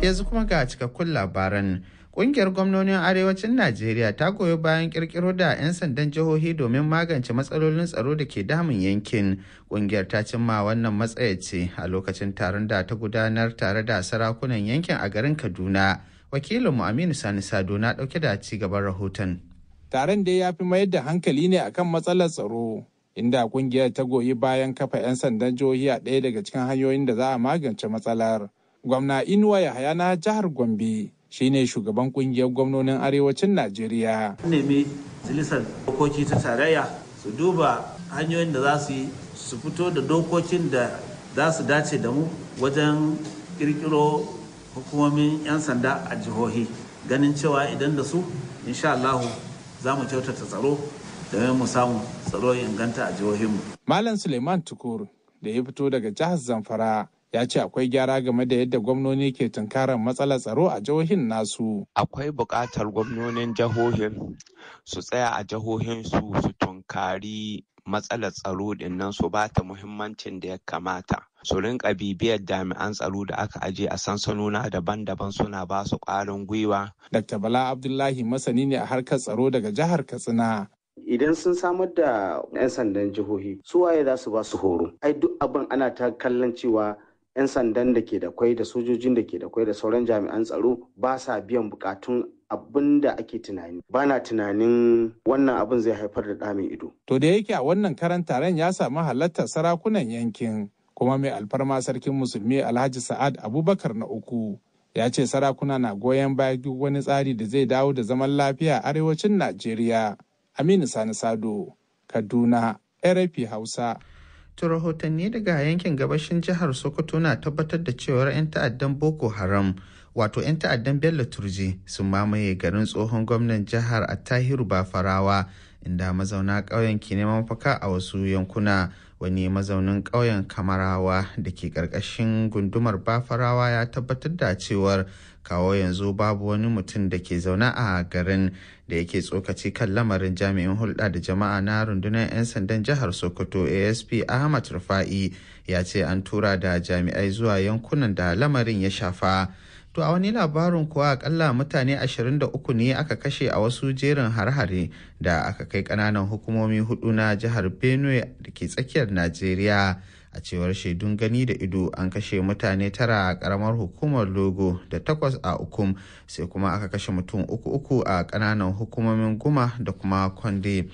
Yanzu kuma ga cikakkun labaran. Ƙungiyar gwamnonin Arewacin Najeriya ta goyi bayan ƙirƙiro da 'yan sandan jihohi domin magance matsalolin tsaro da ke damun yankin. Ƙungiyar ta cimma wannan matsaya ce a lokacin taron da ta gudanar tare da sarakunan yankin a garin Kaduna. Wakilinmu Aminu Sani Sado na ɗauke da ci gaban rahoton. Taron dai ya fi mayar da hankali ne akan matsalar tsaro, inda ƙungiyar ta goyi bayan kafa 'yan sandan jihohi a ɗaya daga cikin hanyoyin da za a magance matsalar. Gwamna Inuwa Yahaya na jihar Gombe shine shugaban kungiyar gwamnonin arewacin Najeriya. Nemi majalisar dokoki ta tarayya su duba hanyoyin da za su yi su fito da dokokin da za su dace da mu wajen kirkiro hukumomin 'yan sanda a jihohi, ganin cewa idan da su insha Allah za mu kyautata tsaro domin mu samu tsaro inganta a jihohinmu. Malam Suleiman Tukur da ya fito daga jihar Zamfara ya ce akwai gyara game da yadda gwamnoni ke tunkarar matsalar tsaro a jihohin nasu. Akwai buƙatar gwamnonin jihohin su tsaya a jihohinsu su tunkari matsalar tsaro dinnan su ba ta muhimmancin da ya kamata. Su rinka bibiyar jami'an tsaro da aka aje a sansanona daban-daban suna ba su ƙwarin gwiwa. Dr. Bala Abdullahi masani ne a harkar tsaro daga jihar Katsina. Idan sun samar da 'yan sandan jihohi, su waye za su ba su horo? Ai duk abin ana ta kallon cewa 'yan sandan da ke da kwai da sojojin da ke da kwai da sauran jami'an tsaro ba sa biyan bukatun abin da ake tunani. Ba na tunanin wannan abin zai haifar da ɗa mai ido. To da yake a wannan karan taron ya samu halartar sarakunan yankin, kuma mai alfarma sarkin musulmi Alhaji Sa'ad Abubakar na uku ya ce sarakuna na goyon baya duk wani tsari da zai dawo da zaman lafiya a arewacin Najeriya. Aminu Sani Sado, Kaduna, RFI Hausa. To rahotanni daga yankin gabashin jihar Sokoto na tabbatar da cewar 'yan ta'addan Boko Haram wato 'yan ta'addan Bello Turji sun mamaye garin tsohon gwamnan jihar Attahiru Bafarawa, inda mazauna ƙauyen ke neman mafaka a wasu yankuna. Wani mazaunin ƙauyen Kamarawa da ke ƙarƙashin gundumar Bafarawa ya tabbatar da cewar kawo yanzu babu wani mutum da ke zaune a garin. Da yake tsokaci kan lamarin, jami'in hulɗa da jama'a na rundunar 'yan sandan jihar Sokoto ASP Ahmad Rufa'i ya ce an tura da jami'ai zuwa yankunan da lamarin ya shafa. To a wani labarin kuwa akalla mutane 23 ne aka kashe a wasu jerin har-hare da aka kai kananan hukumomi 4 na jihar Benue da ke tsakiyar Najeriya. A cewar shaidun gani da ido, an kashe mutane 9 a karamar hukumar Logo da 8 a Ukum, sai kuma aka kashe mutum 3 a kananan hukumomin Guma da kuma Kwande.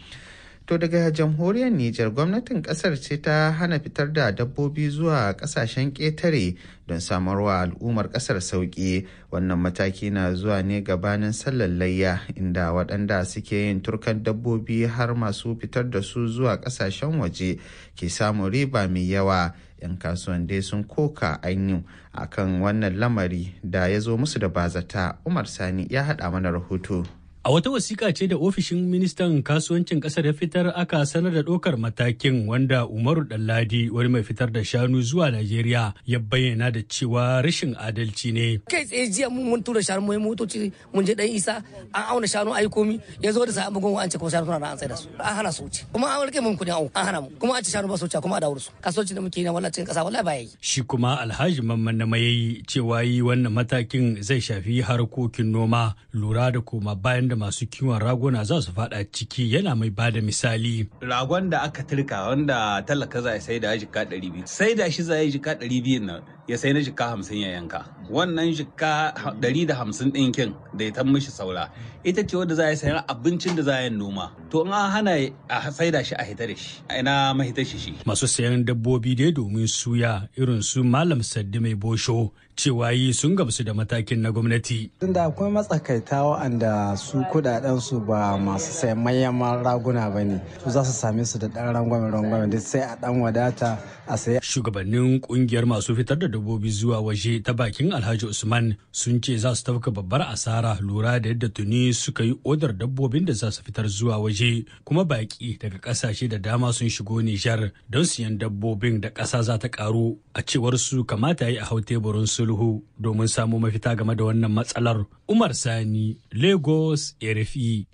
To daga jamhuriyar Nijar, gwamnatin kasar ce ta hana fitar da dabbobi zuwa kasashen ƙetare don samarwa al'ummar kasar sauƙi. Wannan mataki na zuwa ne gabanin sallar layya, inda waɗanda suke yin turkan dabbobi har masu fitar da su zuwa kasashen waje ke samun riba mai yawa. 'Yan kasuwan dai sun koka ainihin akan wannan lamari da ya zo musu da bazata. Umar Sani ya haɗa mana rahoto. A wata wasiƙa ce da ofishin ministan kasuwancin ƙasar ya fitar aka sanar da ɗaukar matakin, wanda Umaru Ɗanladi, wani mai fitar da shanu zuwa Najeriya, ya bayyana da cewa rashin adalci ne. Kai tsaye jiya mun tura shanu mai motoci mun je ɗan Isa an auna shanu ayi komi ya zo da sa bugun an ce ko shanu suna da an tsaye da su an hana su wuce kuma an rike mun kuɗin an hana mu kuma an ce shanu ba su wuce kuma a dawo su kasuwanci da muke yi na wallahi cikin ƙasa wallahi ba yayi. Shi kuma Alhaji Mamman na Mayayi cewa yi wannan matakin zai shafi harkokin noma, lura da koma bayan da masu kiwon raguna za su fada ciki, yana mai bada misali. Ragon da aka turka wanda talaka za ya sai da jika 200, sai da shi za ya jika 200 nan ya sai na jika 50 ya yanka. Wannan jika 150 ɗinkin da ya tan mishi saura ita ce wadda za ya sayan abincin da za ya noma. To in an hana a sai da shi a hita da shi, a ina mahita shi. Masu sayan dabbobi dai domin suya irin su Malam Saddi Mai Bosho cewa yi sun gamsu da matakin na gwamnati. Tunda akwai matsakaita waɗanda su kudaden su ba masu sayan manyan raguna ba ne, su za su same su da ɗan rangwame da sai a ɗan wadata a saya. Shugabannin ƙungiyar masu fitar da dabbobi zuwa waje ta bakin Alhaji Usman sun ce za su tafka babbar asara, lura da yadda tuni suka yi odar dabbobin da za su fitar zuwa waje, kuma baƙi daga ƙasashe da dama sun shigo Nijar don siyan dabbobin da ƙasa za ta ƙaru. A cewar su kamata yi a hau teburin sulhu domin samu mafita game da wannan matsalar. Umar Sani, Lagos, RFI.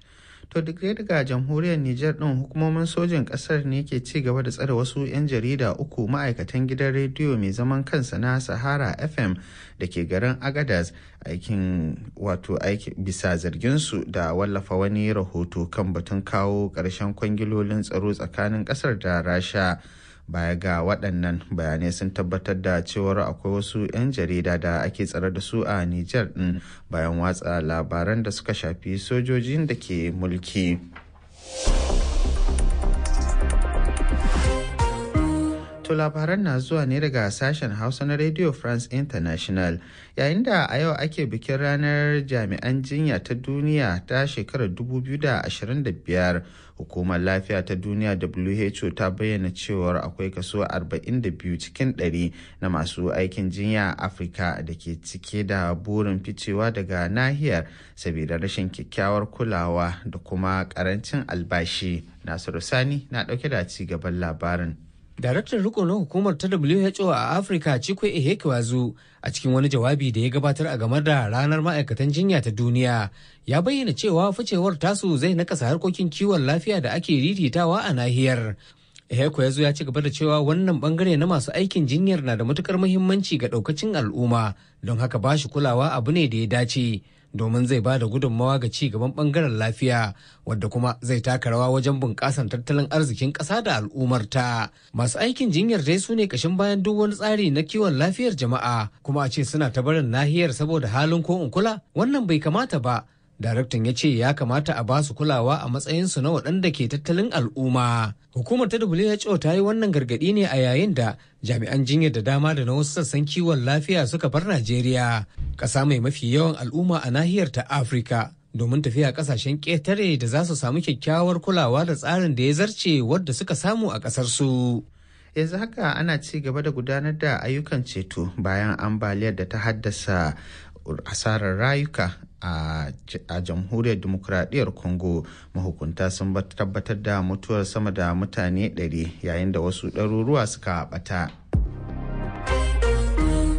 To duk daga jamhuriyar Nijar ɗin hukumomin sojin ƙasar ne ke ci gaba da tsare wasu 'yan jarida uku ma'aikatan gidan rediyo mai zaman kansa na Sahara FM da ke garin Agadez aiki bisa zarginsu da wallafa wani rahoto kan batun kawo ƙarshen kwangilolin tsaro tsakanin ƙasar da Rasha. Baya ga waɗannan bayanai sun tabbatar da cewar akwai wasu 'yan jarida da ake tsare da su a Nijar ɗin bayan watsa labaran da suka shafi sojojin da ke mulki. To labaran na zuwa ne daga sashen Hausa na Radio France International yayin da a yau ake bikin ranar jami'an jinya ta duniya ta shekarar 2025. Hukumar lafiya ta duniya WHO ta bayyana cewar akwai kaso 42 cikin 100 na masu aikin jinya a Afirka da ke cike da burin ficewa daga nahiyar saboda rashin kyakkyawar kulawa da kuma karancin albashi. Nasiru Sani na dauke da ci gaban labarin. Daraktan riko na hukumar ta WHO a Afirka Chikwe Ehekwazu a cikin wani jawabi da ya gabatar a game da ranar ma'aikatan jinya ta duniya ya bayyana cewa ficewar tasu zai nakasa harkokin kiwon lafiya da ake riritawa a nahiyar. Ehekwazu ya ci gaba da cewa wannan bangare na masu aikin jinyar na da matukar muhimmanci ga daukacin al'umma don haka ba shi kulawa abu ne da ya dace. Domin zai ba da gudunmawa ga ci gaban bangaren lafiya wadda kuma zai taka rawa wajen bunƙasar tattalin arzikin ƙasa da al'ummarta. Masu aikin jinyar dai su ne ƙashin bayan duk wani tsari na kiwon lafiyar jama'a kuma a ce suna ta barin nahiyar saboda halin ko in kula wannan bai kamata ba. Daraktan ya ce ya kamata a basu kulawa a matsayinsu na waɗanda ke tattalin al'umma. Hukumar ta WHO ta yi wannan gargaɗi ne a yayin da jami'an jinyar da dama da na wasu sassan kiwon lafiya suka bar Najeriya, ƙasa mai mafi yawan al'umma a nahiyar ta Afirka, domin tafiya ƙasashen ƙetare da za su samu kyakkyawar kulawa da tsarin da ya zarce wadda suka samu a ƙasarsu. Yanzu haka ana ci gaba da gudanar da ayyukan ceto bayan ambaliyar da ta haddasa asarar rayuka a jamhuriyar demokuraɗiyyar Congo. Mahukunta sun tabbatar da mutuwar sama da mutane 100 yayin da wasu ɗaruruwa suka ɓata.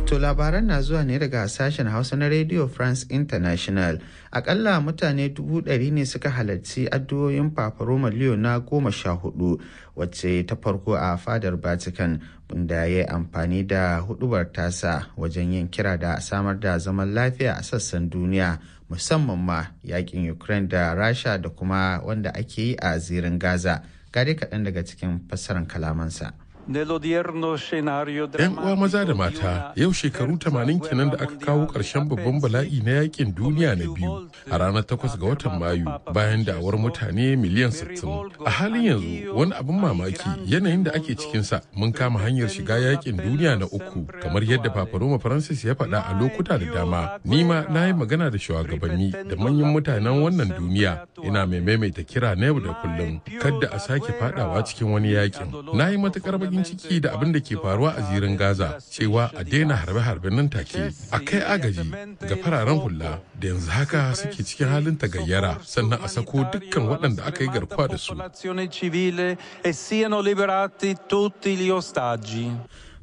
To labaran na zuwa ne daga sashen Hausa na Radio France International. Akalla mutane 100,000 ne suka halarci addu'o'in Papa Roma Leo na 14 wacce ta farko a fadar Vatican, da ya yi amfani da hudubar tasa wajen yin kira da samar da zaman lafiya a sassan duniya, musamman ma yakin Ukraine da Rasha da kuma wanda ake yi a zirin Gaza. Gare kaɗan daga cikin fassarar kalamansa. 'Yan uwa maza da mata, yau shekaru 80 kenan da aka kawo ƙarshen babban bala'i na yakin duniya na biyu a ranar 8 ga watan Mayu bayan da'awar mutane miliyan 60. A halin yanzu wani abin mamaki yanayin da ake cikinsa mun kama hanyar shiga yakin duniya na uku kamar yadda Papa Roma Francis ya faɗa a lokuta da dama. Ni ma na yi magana da shugabanni da manyan mutanen wannan duniya, ina mai maimaita kira na yau da kullum kadda a sake faɗawa cikin wani yakin. Na yi matuƙar ciki da abin da ke faruwa a zirin Gaza cewa a daina harbe-harbe nan take, a kai agaji ga fararen hula da yanzu haka suke cikin halin tagayyara, sannan a sako dukkan waɗanda aka yi garkuwa da su.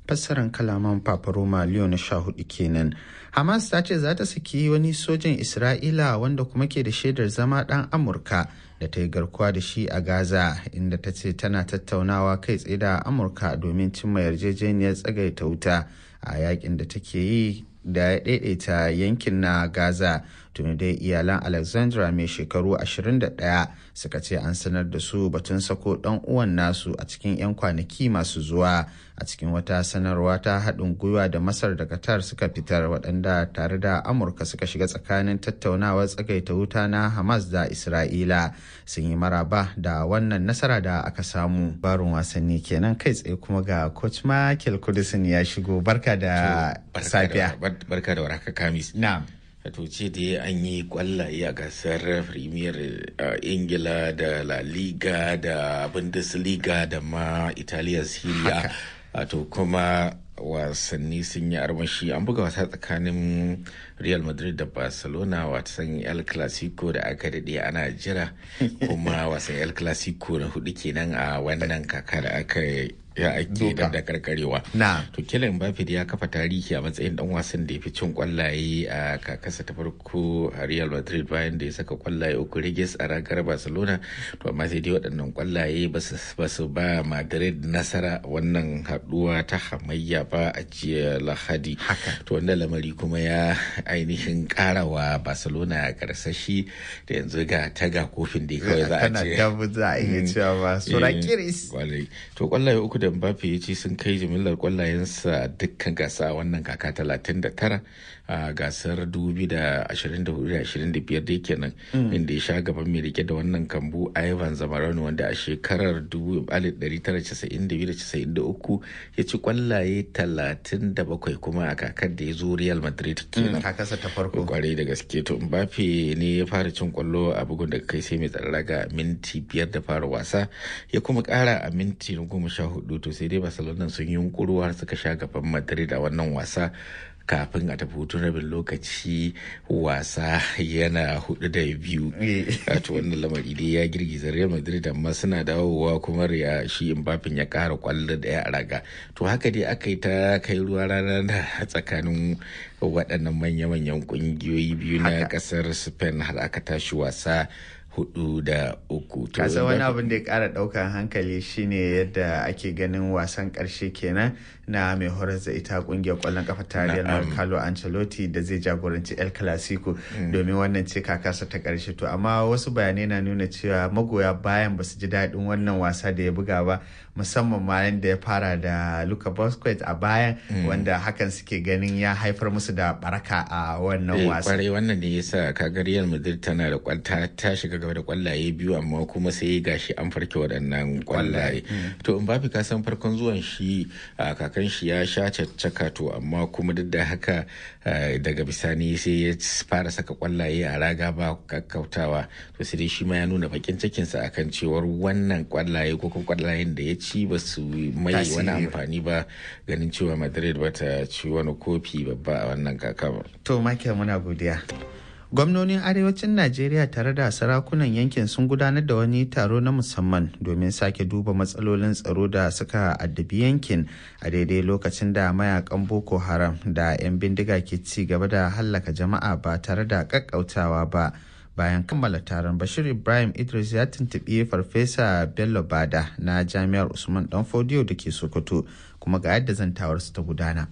Fassarar kalaman Papa Roma Leo na 14 kenan. Hamas ta ce za ta saki wani sojan Isra'ila wanda kuma ke da shaidar zama ɗan Amurka da ta yi garkuwa da shi a Gaza, inda ta ce tana tattaunawa kai tsaye da Amurka domin cimma yarjejeniyar tsagaita wuta a yakin da take yi da ya daidaita yankin na Gaza. Tuni dai iyalan Alexandra mai shekaru 21 suka ce an sanar da su batun sako dan uwan nasu a cikin 'yan kwanaki masu zuwa. A cikin wata sanarwa ta haɗin gwiwa da Masar da Qatar suka fitar, waɗanda tare da Amurka suka shiga tsakanin tattaunawar tsagaita wuta na Hamas da Isra'ila, sun yi maraba da wannan nasara da aka samu. Barin wasanni kenan kai tsaye kuma ga Coach Michael Kudisin ya shigo. Barka da safiya. Barka da warhaka Kamis. Na'am. Wato ce da an yi kwallaye a gasar Premier Ingila da La Liga da Bundesliga da ma Italiya Serie. Wato kuma wasanni sun yi armashi. An buga wasa tsakanin Real Madrid da Barcelona, wasan El Clasico da aka daɗe ana jira, kuma wasan El Clasico na 4 kenan a wannan kaka da aka ya ake da karkarewa. To Kylian Mbappe ya kafa tarihi a matsayin dan wasan da ya fi cin kwallaye a kakasa ta farko a Real Madrid bayan da ya saka kwallaye 3 rigis a ragar Barcelona. To amma sai dai waɗannan kwallaye ba su ba Madrid nasara wannan haɗuwa ta hamayya ba a jiya Lahadi. To wannan lamari kuma ya ainihin karawa Barcelona karsashi da yanzu ga taga kofin da kawai za a ce. Za a iya cewa ba sura kiris. To kwallaye 3 da Mbappe ya ce sun kai jimillar kwallayensa dukkan gasa wannan kaka 39 a gasar 2024-25 da kenan inda ya sha gaban mai rike da wannan kambu Ivan Zamorano wanda a shekarar 1992-93 ya ci kwallaye 37 kuma a kakar da ya zo Real Madrid kenan. Kakarsa ta farko. Kwarai da gaske. To Mbappe ne ya fara cin kwallo a bugun daga kai sai mai tsarraga minti 5 da fara wasa ya kuma kara a minti 14. To sai dai Barcelona sun yi yunkuru har suka sha gaban Madrid a wannan wasa kafin a tafi hutun rabin lokaci wasa yana 4-2. To wannan lamari dai ya girgiza Real Madrid amma suna dawowa kuma shi Mbappe ya kara kwallo daya a raga. To haka dai aka yi ta kai ruwa rana da tsakanin waɗannan manya-manyan ƙungiyoyi biyu na ƙasar Spain har aka tashi wasa 4-3. Kasa wani abin da ya kara daukan hankali shine yadda ake ganin wasan karshe kenan na mai horar da ita kungiyar kwallon kafa ta Real Carlo Ancelotti da zai jagoranci El Clasico domin wannan ce kakasa ta karshe. To amma wasu bayanai na nuna cewa magoya bayan basu ji daɗin wannan wasa da ya buga ba, musamman ma yadda ya fara da Luka Busquets a bayan wanda hakan suke ganin ya haifar musu da baraka a wannan wasa. Kwarai wannan ne yasa kaga Real Madrid tana da kwalta ta shiga gaba da kwallaye biyu amma kuma sai gashi an farke waɗannan kwallaye. To Mbappe ka san farkon zuwan shi a kakan shi ya sha caccaka to amma kuma duk da haka daga bisani sai ya fara saka kwallaye a raga ba kakkautawa. To sai dai shi ma ya nuna bakin cikinsa akan cewar wannan kwallaye ko kuma kwallayen da ya ci ba su mai wani amfani ba ganin cewa Madrid ba ta ci wani kofi babba a wannan kaka ba. To Michael muna godiya. Gwamnonin arewacin Najeriya tare da sarakunan yankin sun gudanar da wani taro na musamman domin sake duba matsalolin tsaro da suka addabi yankin a daidai lokacin da mayakan Boko Haram da 'yan bindiga ke ci gaba da hallaka jama'a ba tare da kakkautawa ba. Bayan kammala taron, Bashir Ibrahim Idris ya tuntuɓi Farfesa Bello Bada na Jami'ar Usman Danfodiyo da ke Sokoto kuma ga yadda zantawarsu ta gudana.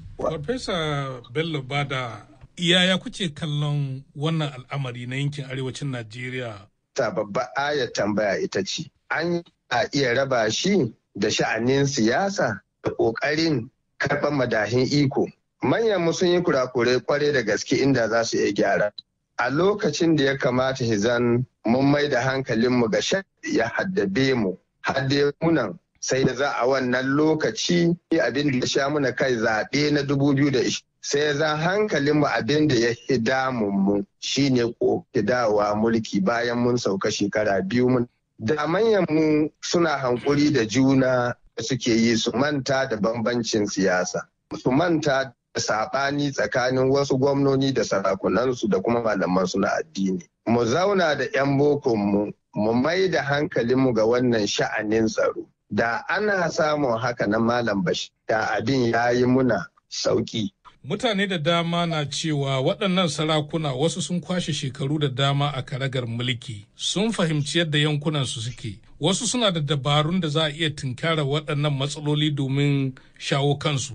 Farfesa Bello Bada, yaya kuke kallon wannan al'amari na yankin arewacin Najeriya? Ta babba ayar tambaya ita ce, an iya raba shi da sha'anin siyasa da ƙoƙarin karɓar madahin iko. Manyan mu sun yi kurakurai kwarai da gaske inda za su iya gyara. A lokacin da ya kamata hizan mun mai da hankalinmu ga ya haddabe mu, hadde munan sai da za a wannan lokaci abin da ya sha muna kai zaɓe na 2020. Sai za hankalinmu abin da ya damun mu shine dawowa mulki bayan mun sauka shekara 2 mun. Da manyan mu suna hankuri da juna da suke yi su manta da bambancin siyasa, su manta da saɓani tsakanin wasu gwamnoni da sarakunansu da kuma malamansu na addini. Mu zauna da 'yan bokonmu mu mai da hankalinmu ga wannan sha'anin tsaro. Da ana samun haka na Malam Bashir da abin ya yi muna sauki. Mutane da dama na cewa waɗannan sarakuna wasu sun kwashe shekaru da dama a karagar mulki, sun fahimci yadda yankunansu suke. Wasu suna da dabarun da za a iya tunkara waɗannan matsaloli domin shawo kansu.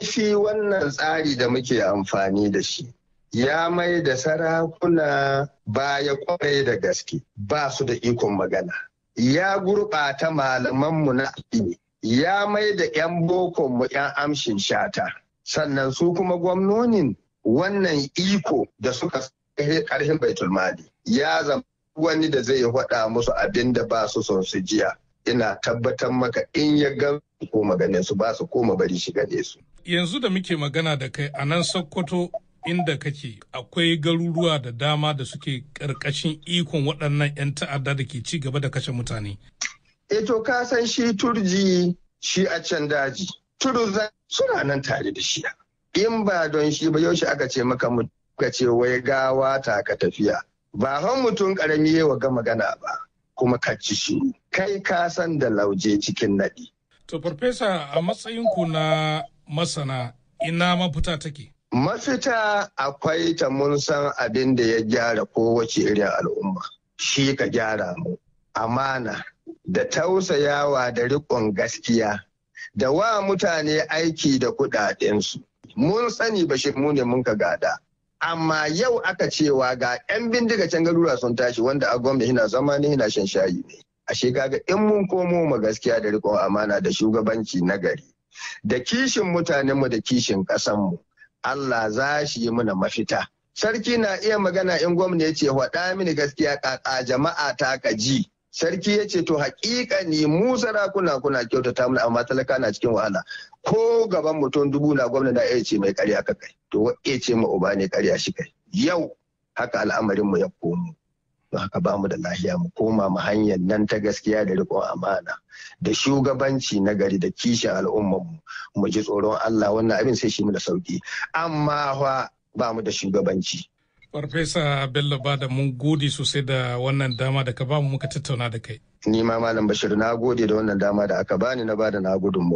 Shi wannan tsari da muke amfani da shi ya mai da sarakuna baya kwarai da gaske, ba su da ikon magana. Ya gurɓata malamanmu na addini, ya mai da 'yan bokonmu 'yan amshin shata. Sannan su kuma gwamnonin wannan iko da suka ƙarfin baitulmali ya zama wani da zai faɗa musu abin da ba su son su jiya. Ina tabbatar maka in ya ga ko maganin su ba su koma bari shi gane su. Yanzu da muke magana da kai a nan Sokoto inda kake akwai garuruwa da dama da suke ƙarƙashin ikon waɗannan 'yan ta'adda da ke ci gaba da kashe mutane. To ka san shi turji shi a can daji. Turuza suna nan tare da shi. In ba don shi ba yaushe aka ce maka ka ce wai gawa ta ka tafiya. Ba han mutum ƙarami yawa ga magana ba kuma ka ci shi. Kai ka san da lauje cikin naɗi. To farfesa, a matsayinku na masana ina mafita take? Mafita akwai ta, mun san abin da ya gyara kowace irin al'umma. Shi ka gyara mu. Amana da tausayawa da riƙon gaskiya da wa mutane aiki da kuɗaɗensu. Mun sani Bashir mu ne mun ka gada. Amma yau aka cewa ga 'yan bindiga can garuruwa sun tashi wanda a gwamna hina zama ne hina shan shayi ne. Ashe kaga in mun komo ma gaskiya da riƙon amana da shugabanci na gari da kishin mutanenmu da kishin ƙasanmu, Allah za shi yi mana mafita. Sarki na iya magana in gwamna ya ce faɗa mini gaskiya ƙaƙa jama'a ta ka ji. Sarki ya ce to haƙiƙa ni mu sarakuna kuna kyautata mana amma talaka na cikin wahala. Ko gaban mutum 1000 na gwamna na iya ce mai ƙarya ka kai. To wa iya ce ma uba ne ƙarya shi kai. Yau haka al'amarinmu ya komo. Don haka ba mu da lahiya mu koma mu hanyar nan ta gaskiya da riƙon amana da shugabanci na gari da kishin al'ummarmu mu ji tsoron Allah, wannan abin sai shi mu da sauki amma fa ba mu da shugabanci. Farfesa Bello Bada, mun gode sosai da wannan dama da ka ba mu muka tattauna da kai. Ni ma Malam Bashir na gode da wannan dama da aka bani na bada na gudunmu.